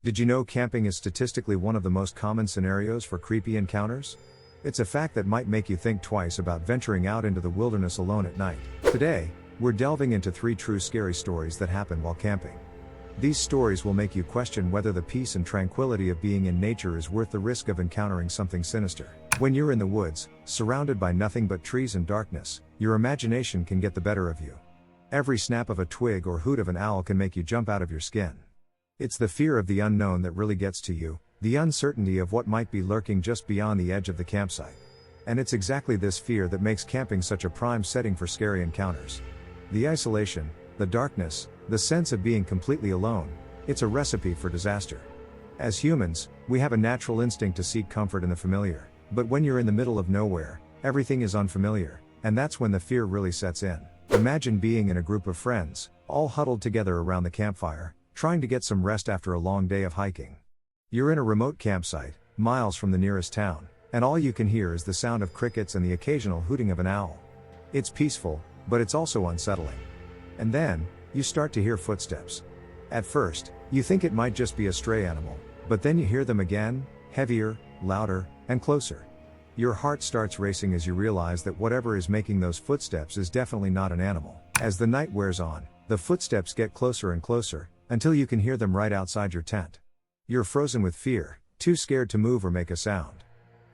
Did you know camping is statistically one of the most common scenarios for creepy encounters? It's a fact that might make you think twice about venturing out into the wilderness alone at night. Today, we're delving into 3 true scary stories that happen while camping. These stories will make you question whether the peace and tranquility of being in nature is worth the risk of encountering something sinister. When you're in the woods, surrounded by nothing but trees and darkness, your imagination can get the better of you. Every snap of a twig or hoot of an owl can make you jump out of your skin. It's the fear of the unknown that really gets to you, the uncertainty of what might be lurking just beyond the edge of the campsite. And it's exactly this fear that makes camping such a prime setting for scary encounters. The isolation, the darkness, the sense of being completely alone, it's a recipe for disaster. As humans, we have a natural instinct to seek comfort in the familiar, but when you're in the middle of nowhere, everything is unfamiliar, and that's when the fear really sets in. Imagine being in a group of friends, all huddled together around the campfire, trying to get some rest after a long day of hiking. You're in a remote campsite, miles from the nearest town, and all you can hear is the sound of crickets and the occasional hooting of an owl. It's peaceful, but it's also unsettling. And then, you start to hear footsteps. At first, you think it might just be a stray animal, but then you hear them again, heavier, louder, and closer. Your heart starts racing as you realize that whatever is making those footsteps is definitely not an animal. As the night wears on, the footsteps get closer and closer, until you can hear them right outside your tent. You're frozen with fear, too scared to move or make a sound.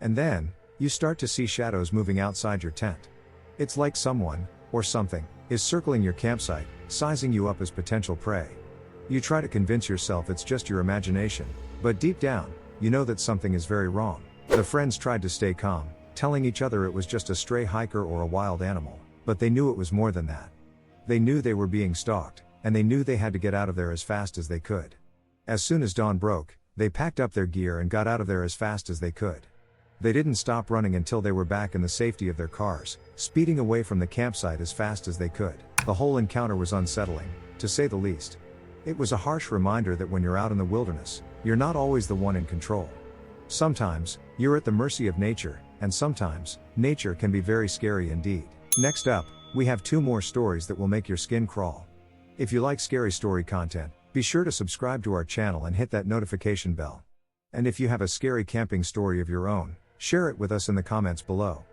And then, you start to see shadows moving outside your tent. It's like someone, or something, is circling your campsite, sizing you up as potential prey. You try to convince yourself it's just your imagination, but deep down, you know that something is very wrong. The friends tried to stay calm, telling each other it was just a stray hiker or a wild animal, but they knew it was more than that. They knew they were being stalked, and they knew they had to get out of there as fast as they could. As soon as dawn broke, they packed up their gear and got out of there as fast as they could. They didn't stop running until they were back in the safety of their cars, speeding away from the campsite as fast as they could. The whole encounter was unsettling, to say the least. It was a harsh reminder that when you're out in the wilderness, you're not always the one in control. Sometimes, you're at the mercy of nature, and sometimes, nature can be very scary indeed. Next up, we have 2 more stories that will make your skin crawl. If you like scary story content, be sure to subscribe to our channel and hit that notification bell. And if you have a scary camping story of your own, share it with us in the comments below.